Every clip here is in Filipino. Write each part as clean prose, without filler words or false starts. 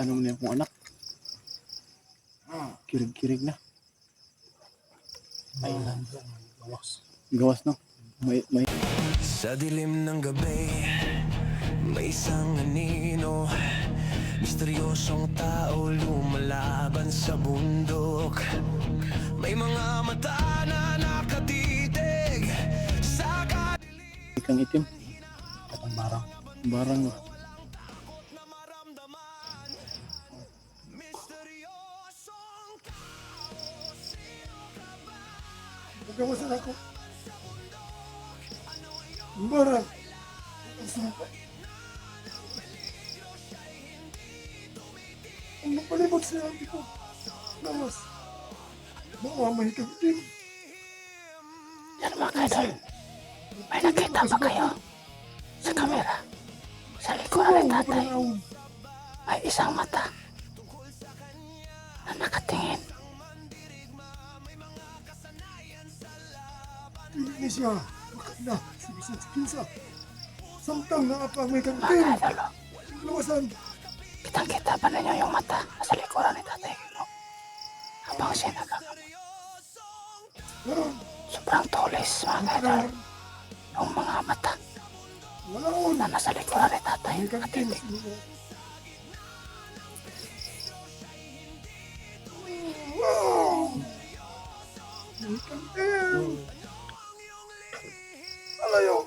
tanong niya kung anak. Kirig-kirig na. May ilan dyan, gawas. Gawas no? May... Sa dilim ng gabi, may isang anino, misteryosong tao lumalaban sa bundok. May mga mata na nakatitig sa kadilim. Ikang itim. Katang barang. Barang no? Pagkawasan ako. Barang. Ang sumpa. Ang napalibot sa akin ko. Namas. Mamamay ka din. Yan mga kaidol, may nakita ba kayo sa kamera? Sa likuran ni tatay, may isang mata na nakatingin. Hindi siya. Bakit na? Sibisan sa kinsa. Samtang nakapang may Mga kantin. kaidol, Luwasan. kitang-kita ba ninyo yung mata na sa likuran ni tatay Kino? Habang siya nagkakapit. Meron. Sobrang tulis mga kaidol, yung mga mata Walaon. na nasa likuran ni tatay May kantin. nakatitig. Wow! May kantin. Alayo.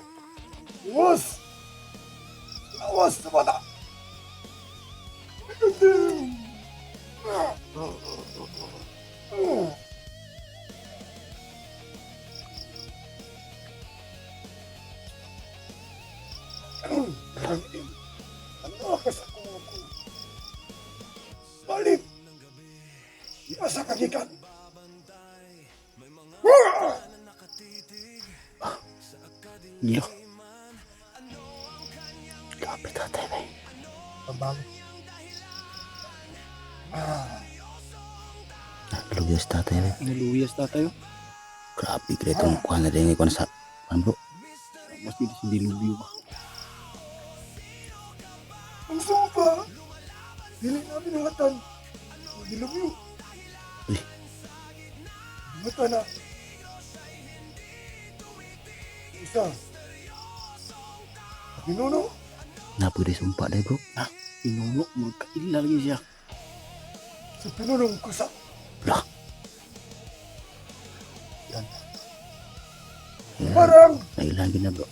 Luwas. Lawas sa bata. May kantin. Ano ka sa kuko? Balik! Iasa kagikan! Lo. Grabe tatay ba? Pabalik. Lugis tatay ba? Naluyas tatay oh. Grabe kaya itong kuha na rin ko na sa bro. Mas hindi si dilubyo ba? Ang sumpa! Dili namin ang hatan. Dilubyo. Uy. Mata na. Isa. Pinuno. Napuri sumpa dahil bro. Pinuno, magkaila lagi siya. Sa pinunong kusa. Lah. Parang Nailan gina bro.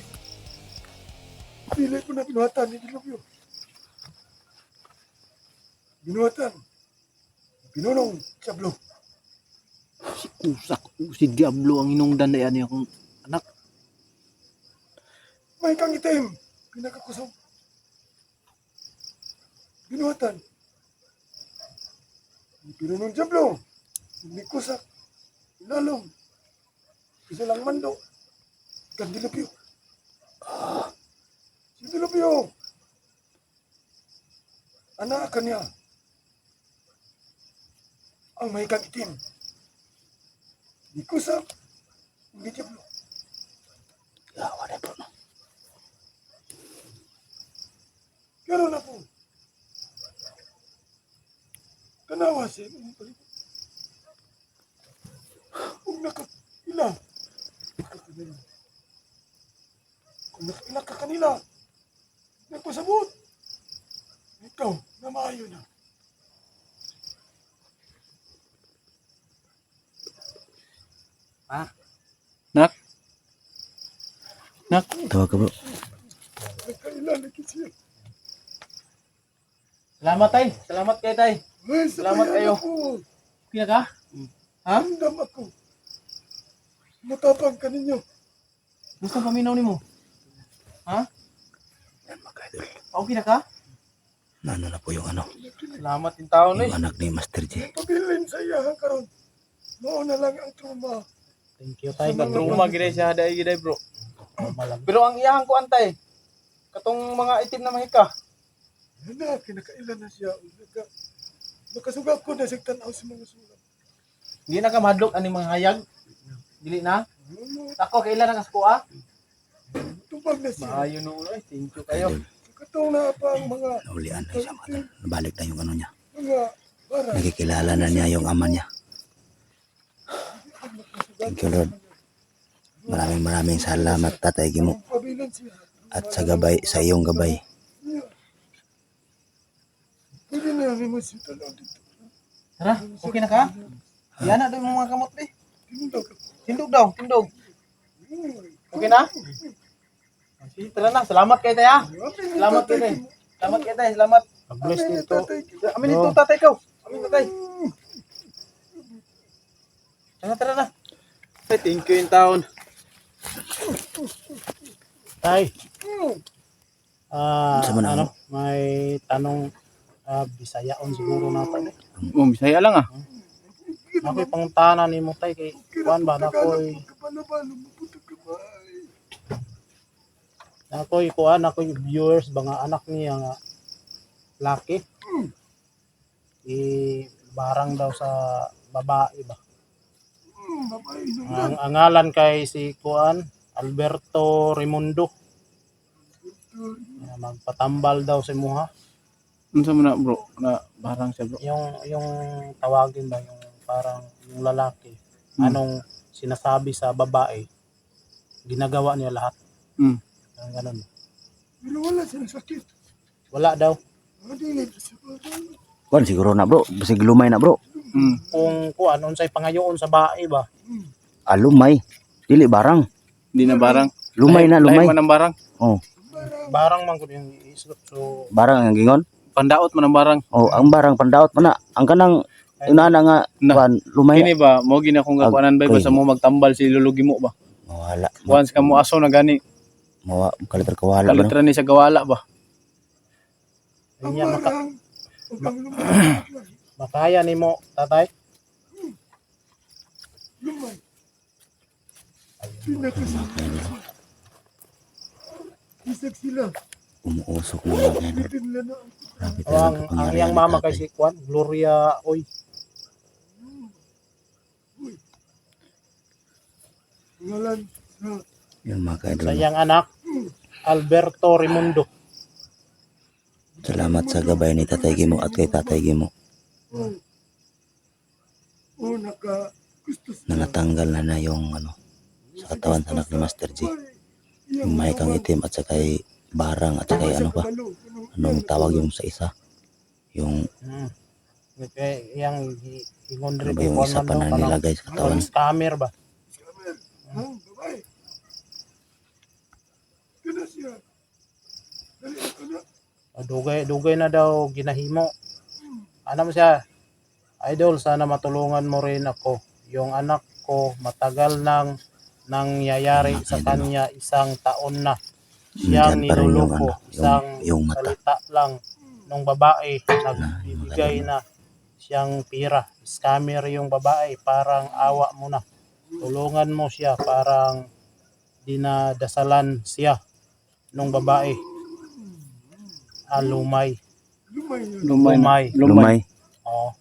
dili ko na pinuhatan ni Dilubyo. Pinuhatan. Pinunong sablo. Si Kusak, si Diablo ang inungdan na yan yung anak. May kang itim. Pinakakusog. Pinuhatan. Pinunong sablo. Hindi kusak. Ilalong. Isa lang mando. Kan Dilubyo. Si Dilubyo. Anak ka niya. Ang may kang itim. Hindi kusak. Hindi sablo. Yawa dahil bro. Pero na po. Tanawa siya. Kung nakaila. Kung nakaila ka kanila. Nagpasabot. Ikaw, na maayo na. Nak? Nak? Tawag ka bro. Nagkaila na siya. Salamat tay. Salamat kayo tay. Ay, Salamat sabayan kayo. ako. Kaya ka? Ha? Andam ako. Matapang ka ninyo. Gusto ang paminaw ni mo? Ha? Yan mga kaidol. Okay na ka? Nano na po yung ano. Salamat yung tao na Yung anak ni Master J. Pabilin sa iya karon. Mao na lang ang trauma. Thank you tay. Katruma gina siya haday gina bro. Pero ang iyahan ko antay. Katong mga itim na mahika. Na, kinakailan na siya. Nakasugap ko na sa tanaw sa mga sulat. Hindi na ka madlok ani mga hayag. Dili na. Ako kailan na kaskuha? Tubag na siya. Maayo no ulo. Thank you kayo. Katong na pa ang mga Naulian na siya mga tol. Nabalik na yung ano niya. mga bara. Nakikilala na niya yung ama niya. Thank you Lord. Maraming salamat Tatay Gimo Pabilan siya. at sa gabay, sa iyong gabay. Pwede na namin mo siya talaw dito. Tara, okay na ka? Yan na daw yung mga kamot eh. Tindog. Tindog daw, tindog. Okay na? Sige, tara na. Salamat kayo tayo. Salamat kayo tayo. Salamat kayo tayo. Salamat. Bless dito. Amin dito tatay ko. Amin tatay. Tara na. Ay, thank you in town. Tay, Sa man ano, may tanong Bisayaon siguro natin eh. Bisaya lang ah. Ako'y pangutanan ni mo tay kay kuan ba ako'y ako'y viewers ba nga anak niya nga laki. Barang daw sa babae ba. Ang ngalan kay si kuan Alberto Raimundo. Magpatambal daw si Muha. Ano sa muna bro? Na barang siya bro. Yung tawagin ba yung parang yung lalaki anong sinasabi sa babae ginagawa niya lahat. Ang ganun. Pero wala siya sakit. Wala daw. Hindi siya Kuan siguro na bro. Basig lumay na bro. Kung kuan unsay pangayoon sa bae ba. Lumay. Dili barang. Hindi na barang. Lumay na lumay. Lahi man ang barang. Oh, Barang man gud yung isot so barang ang gingon. Pandaot man ang barang. Oh, ang barang pandaot man na. Ang kanang inana nga Na. kuan lumay. Kini ba mo gina kong gakuanan ba basta mo magtambal si lulugi mo ba. Mawala. Once ka mo aso na gani. Kaliter kawala ba no? Kalitra ni sa gawala ba. niya makaya nimo tatay. Lumay. Pinakasama. Isag sila. Umuusok na mga idol. Pinla na. Grabe O, talaga ang pangyarihan iyang ni mama tatay. kay si kuan Gloria oy. Ngalan sa Yun mga kaidol. Sa iyang anak Alberto Raimundo. Salamat sa gabay ni Tatay Gimo at kay Tatay Gimo gusto na natanggal na yung ano sa katawan sa anak ni Master G. Yung mahikang itim at saka barang at saka ano pa. Anong tawag yung sa isa? Yung Kay iyang ingon ano rin ba yung isa pa na nilagay sa katawan? scammer ba. Hang, babae. Kana siya. Dali ako na. Dugay na daw ginahimo. Ano mo siya? Idol, sana matulungan mo rin ako. Yung anak ko matagal nang nangyayari sa kanya, 1 taon na. Siyang Nandyan pa rin yung niloloko, ano, isang yung mata. salita lang nung babae nagbibigay na siyang pira. Scammer yung babae, parang awa mo na. Tulungan mo siya, parang dinadasalan siya nung babae. Lumay. Lumay yan. Lumay. Lumay. Oo.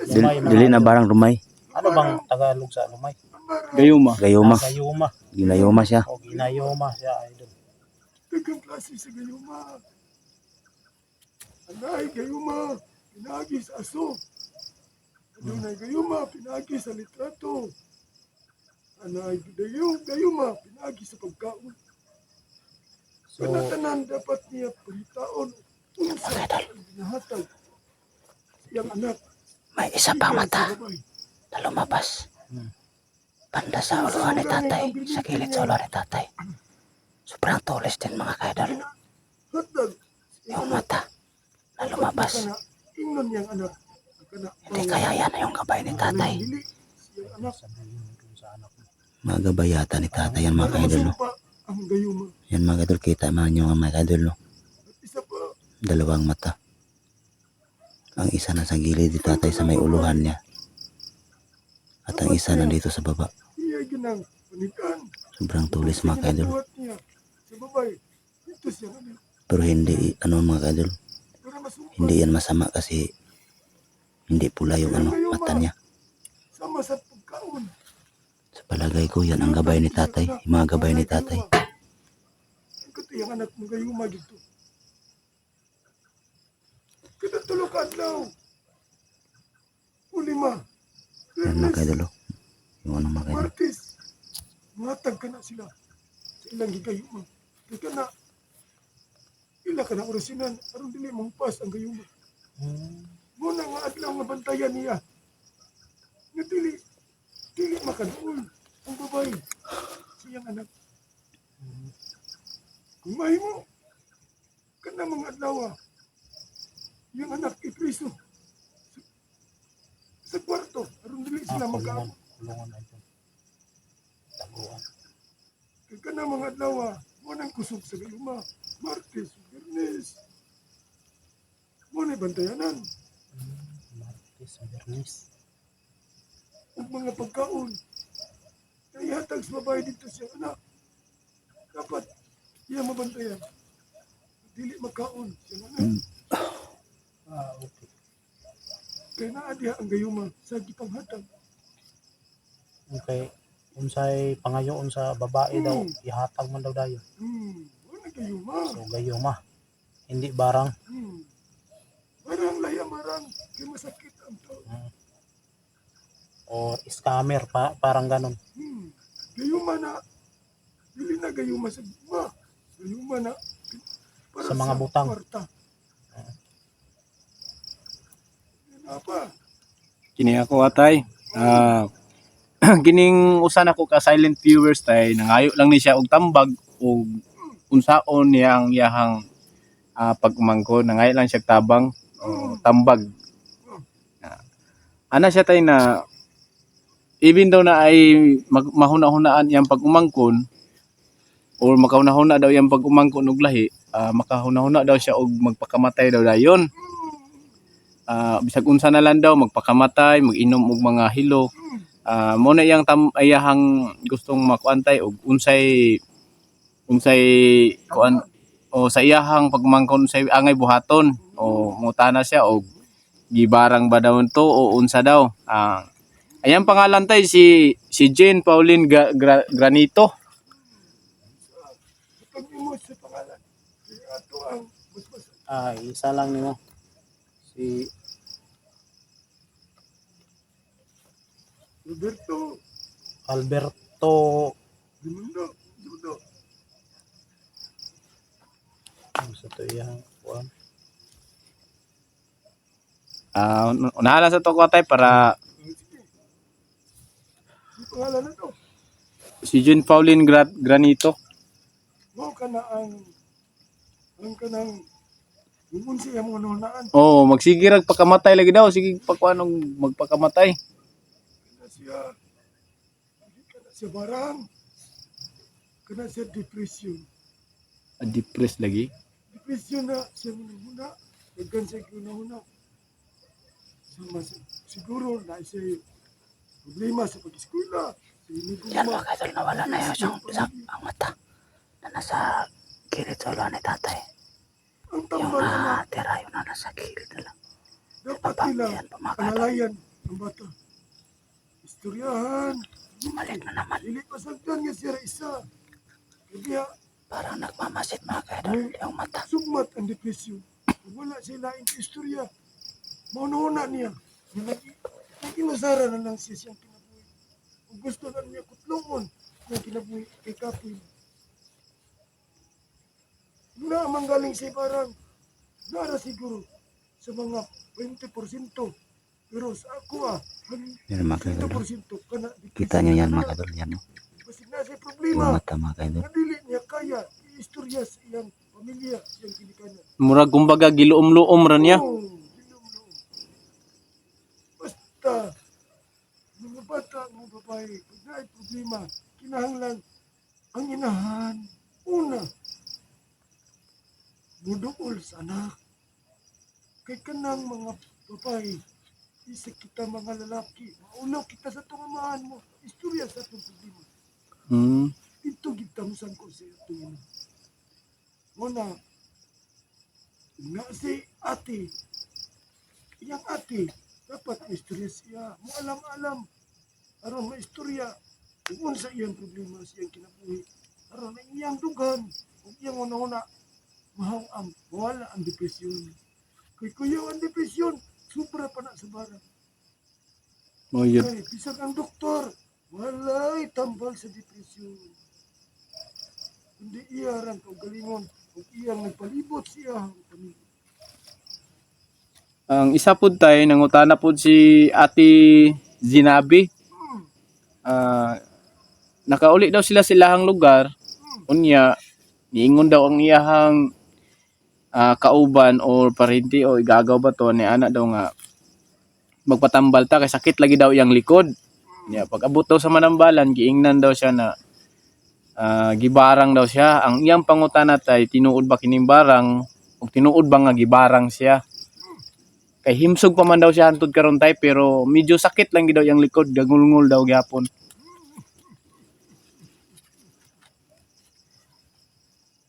Dili, dili na barang lumay. Ano bang Tagalog sa lumay? Gayuma. Gayuma. Gayuma. Ginayuma siya. O ginayuma siya, idol. Dagang klase sa gayuma. Anay, gayuma. Pinagi sa aso. Anay, gayuma. Pinagi sa litrato. Anay, gayuma. Pinagi sa pagkaon. So, Panatanan dapat niya pagitaon. Unsa ang binahatag. Siyang anak. May isa pang mata Sabay. na lumabas. Banda sa uluhan ni tatay. Sa gilid sa uluhan ni tatay. Sobrang tulis din mga kaidol. Hatag. Yung mata na lumabas. Kana, ingnon niyang anak. Kana, Hindi kaya yan yung gabay ni tatay. dili. Siyang anak. Mga gabay yata ni tatay yan mga kaidol. No? Sumpa ang gayuma. Yan mga kaidol. Kita man yung mga kaidol. No? At isa pa. Dalawang mata. Ang isa na sa gilid ni tatay sa may uluhan niya. At ang isa nandito sa baba. Iya ginang panikan. Sobrang tulis mga kaidol. Ginagawa niya sa babay. Ito siya anak. Pero hindi, ano mga kaidol. Para masumpa. Hindi yan masama kasi hindi pula yung ano, mata niya. Sama sa pagkaon. Sa palagay ko yan ang gabay ni tatay. Yung mga gabay ni tatay. Ang katiyang anak mo gayuma dito. Kinatulog adlaw. Ulima. Yan mga kaidol. Yung ano mga kaidol. Martis. Matag ka na sila. Sa ilang gigayuma. Kaya ka na. Ila ka na orasinan. Aron dili mong pas ang gayuma. Muna nga adlaw nga bantayan niya. Nga dili makaduol ang babae. Siyang anak. Kung mahimo, ka na mga adlaw yung anak ipriso sa kwarto. Aron dili sila magkaamo. Kulungan na ito. Taguan. Kaya ka na mga adlaw munang kusog sa gayuma. Martes, Bernes. Muna'y bantayanan. Martes, Bernis. Ang mga pagkaon. Kaya hatag sa babae dito siya anak. Dapat iya mabantayan. Dili magkaon siya anak. Okay. Kaya naadiha ang gayuma sa gipanghatag. Okay. Unsay pangayoon sa babae daw, ihatag man daw dayon. Wala gayuma. So gayuma. Hindi barang. Marang layang marang. Kaya masakit ang tao. O scammer parang ganun. Gayuma na. Dili na gayuma sa guma. Gayuma na. Para Sa mga butang. Kwarta. Yan apa. Kini ako atay. Kining usan ako ka silent viewers tay nangayo lang ni siya og tambag og unsaon niyang yahang pagumangko nangayo lang siya tabang o tambag. Ana siya tay na even daw na ay mahuna-hunaan yang pag-umangkon or makahuna-huna daw yang pag-umangkon og lahi, makahuna-huna daw siya og magpakamatay daw dayon. Bisag unsa na lang daw magpakamatay, mag-inom og mga hilo. Mo na iyang ayahang gustong makuantay og unsay kuan o sa iyahang pagmangkon sa angay buhaton o mutana siya og gibarang ba daw to o unsa daw. Ayan pangalan tay si Jane Pauline Granito. Pag-imot sa pangalan. Kaya ato ang basbas. Isa lang nimo. Si Roberto. Alberto Dimundo. Judo. sa to iyang kuan. Unahan sa to ko tay para Sige. Ang pangalan na to. si Jane Pauline Granito. Mo ka na ang kanang bumun siya mo nunaan. Oh, magsige rag pakamatay lagi daw, sige pakuanog magpakamatay. Kana siya. Kana siya barang. Kana siya depression. Depressed lagi. Depression na siya muna. Nagkan siya muna. Siguro na siya problema sa pag-eskwela. Yan mga kaidol, nawala na yung ang mata na nasa kilid sa ulo ni tatay. Ang Yung tambal na tira yun na nasa kilid na lang. dapat nila Yan po mga kaidol. panalayan ang bata. Istoryahan. Bumalik na naman. Dili pasagdan nga siya isa. Kaya Parang nagmamasid mga kaidol yung mata. sugmat ang depresyon. Kung wala siya laing istorya, mauna niya. Nagimasara na lang siya siyang kinabuhi. Kung gusto na niya kutlungon ng kinabuhi kay Kapil. Na manggaling siya parang nara siguro sa mga 20%. Pero sa ako Yan mga kaidol. 20% kana Kita nyo yan mga kaidol. Yan no? Basig na siya Yung problema. mata mga kaidol. Nga dili niya kaya i-istorya sa iyang pamilya, siyang kinikanan. Murag kumbaga giluom-luom ra niya. Oh, ginom-luom. Basta, mga bata, mga babae, pag naay problema, kinahanglan ang inahan. Una, muduol sa anak. Kay kanang mga babae, isa kita mga lalaki, maulaw kita sa tungamahan mo, istorya sa itong problema. Ito gitamsan ko sa itong ina. Muna, nga si ate, iyang ate, dapat maistorya siya. Mo alam-alam, aron maistorya, kung sa iyang problema sa iyang kinabuhi, aron na iyang dugan, kung iyang una-una, mawala ang depresyon. Kay kuya ang depresyon, sobra pa na sa barang. Mo yun. Kay bisag ang doktor, walay tambal sa depresyon. Kundi iya ran kaugalingon, kung iyang nagpalibot siya ang pamilya. Ang isa pud tay nangutana pud si Ate Zinabi. Nakauli daw sila silahang lugar. Unya, niingon daw ang iyahang kauban or parente o igagaw ba to ni ana daw nga magpatambal ta kay sakit lagi daw iyang likod. Nya pag abot daw sa Manambalan, giingnan daw siya na gibarang daw siya. Ang iyang pangutana tay tinuod ba kining barang ug tinuod ba nga gibarang siya? Kay himsog pa man daw siya hantud karon tay pero medyo sakit lang gid daw iyang likod, gagulngol daw gyapon.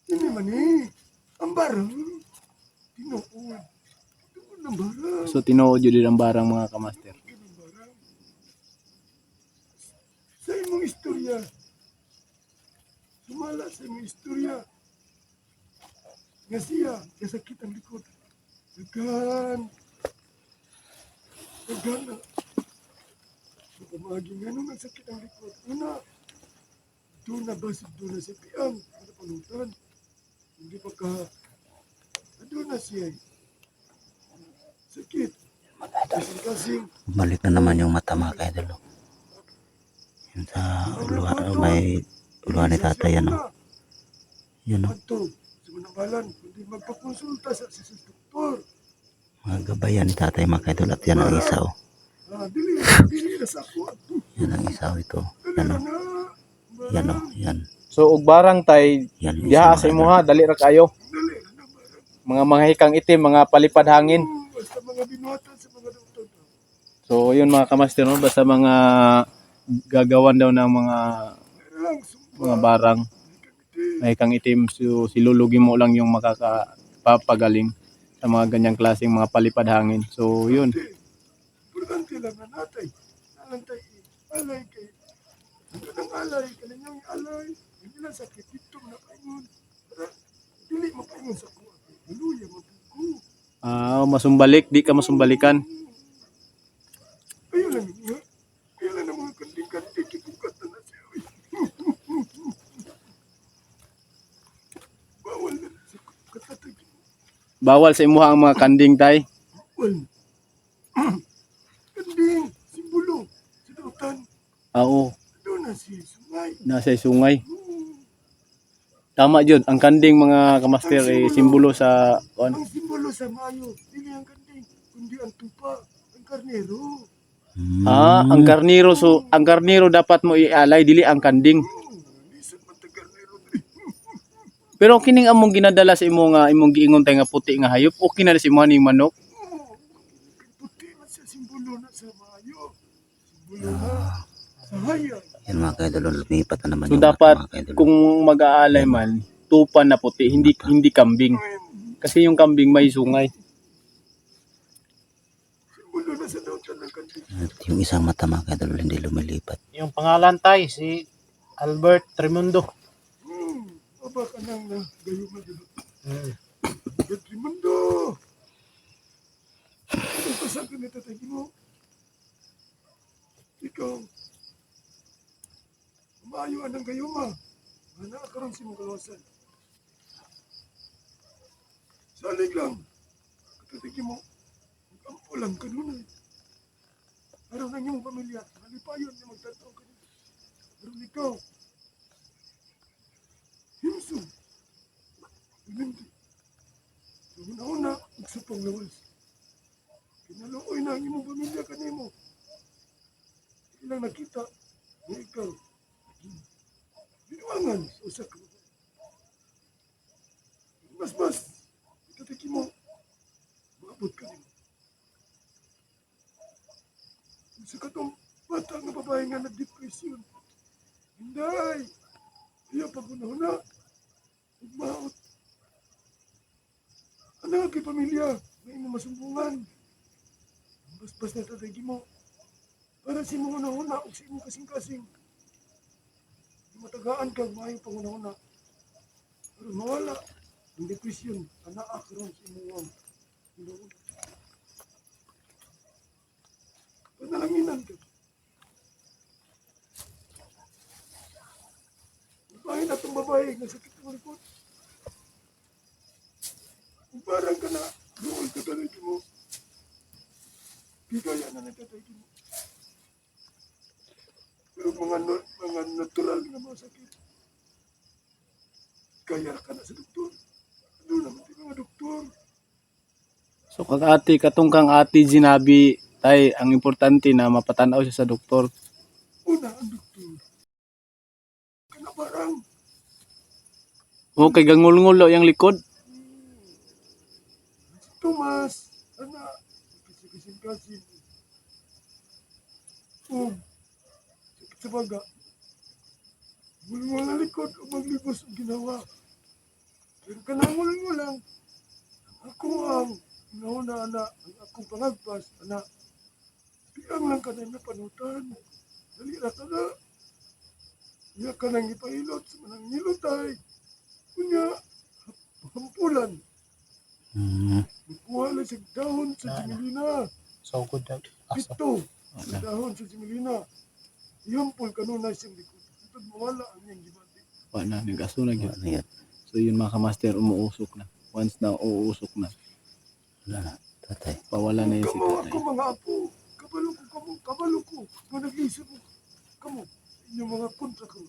Hindi man ang barang, tinuod. Tinuod ng barang. So tinuod yun din ang barang mga kamaster. Ang barang. Sa imong istorya, sumala sa imong istorya, nga siya, kasakit ang likod. Dagan na. Pagkamaging ganun ang sakit ang likod. Una, doon na basig doon na sa piang, ano palutan. Hindi pa ka, doon na siya. Sakit. Kasing-kasing. Balik na naman yung mata mga kaidol. Yun sa may uluhan ni tatay yan. Yun o. Adto, sa Manambalan, kundi magpakonsulta sa doktor. Mga gabayan ni tatay mga kaidol. At yan ang isa o. Dili na sa ako. Yan ang isa o ito. Yan o. Yan o. Yan. So ug barang tay Yan. diha sa imuha dali ra kayo. Dali na barang. Mga hikang itim, mga palipad hangin. Basta mga binuhatan sa mga doktor. So yun mga kamaster no, basta mga gagawan daw ng Lang, mga barang may hikang itim, so silulugi mo lang yung makakapagaling sa mga ganyang klaseng mga palipad hangin. So yun. importante lang na natay. Nalantay, alay kay. Ano nang alay, kaninyang alay. Hindi lang sakit dito na paingon. Dili mapaingon sa kuha. Maluya, mabuko. Masumbalik, di ka masumbalikan. Ayaw lang niya. Ayaw lang ng mga kanding-kanding. Kipukat na na siya. Bawal na sa katatag. Bawal sa imuha ang mga kanding tay. Bawal. Kanding, simbolo. Sa dautan. Oo, Doon na si Sungay. nasa sungay. Tama jud, ang kanding mga kamaster ay simbolo sa Ang simbolo sa Mayo, dili ang kanding, kundi ang tupa, ang karnero. ang karniro, so ang karniro dapat mo ialay dili ang kanding. Lisod man ta karnero. Pero kining among ginadala sa imo nga imong giingon tay nga puti nga hayop, okay na si imo ning manok. Puti man siya, simbolo na sa Mayo. Simbolo na sa hayag. Yan mga kaidol. Lumipat na naman So yung mata dapat mga kaidol. kung mag-aalay man, tupan na puti, hindi kambing. Kasi yung kambing may sungay. Simbolo na sa dautan ng kanding. At yung isang mata mga kaidol hindi lumilipat. Yung pangalan tay, si Albert Tremundo. Aba ka nang na gayo na dito. Mm. Betrimundo! Ang pasang ka na tatay mo. Ikaw, umayuan ng gayuma. Mana karon si mong kawasan. Salig lang. Katatigi mo. Magkampo lang ka nun eh. Araw na iyong pamilya. Nalipayon na magtatao ka nito. Pero ikaw, himso. Hindi. Sa una-una, magsupang lawas. Kinaluoy na ang iyong pamilya kanimo. Ilang nakita na ikaw. Binuangan sa usak ka. Mas, itataki mo. Maabot ka nimo. Sa katong bata nga babae nga nag-depression. Hinday! Iya pag-una-una. Ugmaot. Ano nga kay pamilya? May mo masumbungan. Bas-bas na tatagi mo. Para si mo una-una o si mo kasing-kasing. Matagaan ka, mayong panguna-una. Pero mawala. Ang depression, anaak ron si mo. Ginoon. Panalanginan ka. Babae na itong babae na sakit ng likod. Kung parang ka na, doon ka talaga mo. Bigaya na nagtatay mo. Pero mga natural na mga sakit. Kaya ka na sa doktor. Ano naman yung mga doktor? So kag ate katong kang ate ginabi tay ang importante na mapatanaw siya sa doktor. Una ang doktor. Kana parang O kay gangul-ngulo yang likod. si Tomas, anak, kasing-kasing. O, sakit sa baga. Mulungan na likod o maglibos ang ginawa. Pero kanangulungo lang. Ako ang nauna anak, ang akong pangagpas, anak. Piang lang ka na napanutan. Dalira ka na. Iya ka nang ipahilot sa manang nilotay. Kunya, hampulan. Nakuha lang sa dahon sa Jimilina. So good that aso. Pito sa dahon sa Jimilina. Ihampol ka nun na isang likod. Ito mawala ang iyang gibati. Wa na nagasunag yun. Ano yan? So yun mga kamaster umuusok na. Once na uusok na, Wala na, tatay. pawala na yun si Kamo tatay. ako mga apo. Kabalo ko. Manag-isip mo. Kamo, inyong mga kontra ko.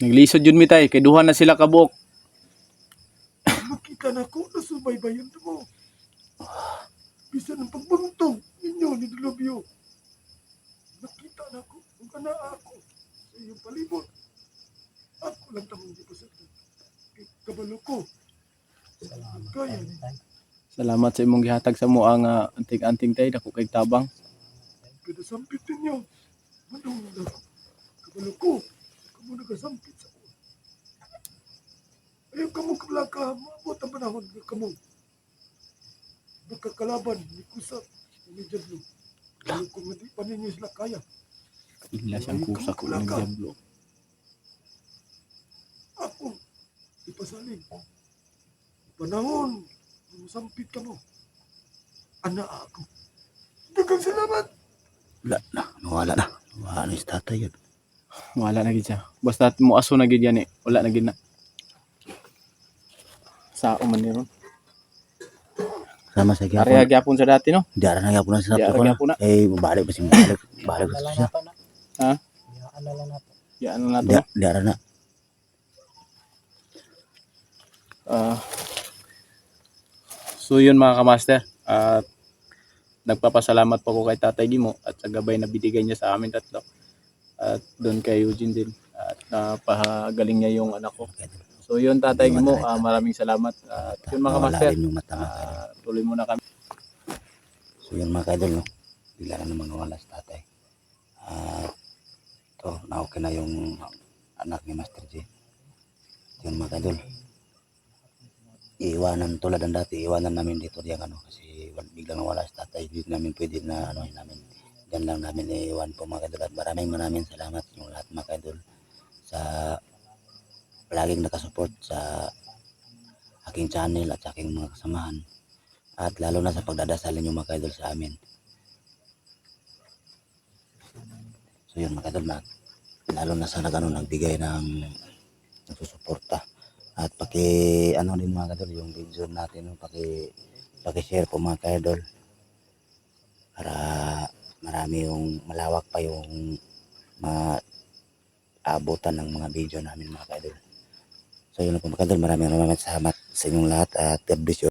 Naglisod yun mitay kay duha na sila kabuok. Makita na ko na subaybayan mo. Bisa ng pagbuntong ninyo ni Dilobio. Nakita na ko kung ana ako sa iyong palibot. Ako lang tamang di pasagdan. Kabalo ko. Kaya ni. Salamat sa imong gihatag sa mo ang anting-anting tay dako kay tabang. Kada sampit ninyo. Manong na ko. Kabalo ko. Kamu nagasampit sa ko. Ayaw kamu kablaka. Maabot ang panahon ng kamu. Magkakalaban ni Kusap ni Jablo. Ayaw ko nga di pa ninyo sila kaya. Ila siyang kusa ko ng diablo. Ako, ipasalig. Panahon, sampit ka mo. Ana ako. Dagang salamat. Wala na, nawala na. Nawala na si tatay yun. Wala na gid siya. Basta mo aso na gid yan eh. Wala na gid na. Sao man ni ron. Sama sa Pareha gyapon. gyapon sa dati no. Di ara na gyapon na sa Di ara ko na. gyapon na. Eh, balik pa si balik. Balik Ano pa lang siya. nato na. Ha? Ano lang nato. Yan na nato. Di ara na. So yun mga kamaster. At nagpapasalamat po ko kay Tatay Gimo at sa gabay na binigay niya sa amin tatlo. At doon kay Eugene din. At napagaling niya yung anak ko. So yun Tatay Gimo, maraming salamat. At yun mga Nawala kamaster, rin yung mata mga kaidol. tuloy muna kami. So yun mga kaidol, no? Bigla na naman nawala si tatay. Ito, na-okay na yung anak ni Master J. Yun mga kaidol. Iiwanan tulad ng dati, iiwanan namin dito yung ano. Kasi biglang nawala si tatay. Hindi namin pwede na ano namin. Diyan lang namin iiwan po mga kaidol. At maraming salamat yung lahat mga kaidol sa palaging nakasupport sa aking channel at sa aking mga kasamahan. At lalo na sa pagdadasalin yung mga kaidol sa amin. So yun mga kaidol, lalo na sa nagbigay ng nagsusuporta. At ano din mga kaidol, yung video natin, paki-share po mga kaidol. Para marami yung malawak pa yung maabutan ng mga video namin mga kaidol. So yun po mga kaidol, maraming salamat sa inyong lahat at God bless you.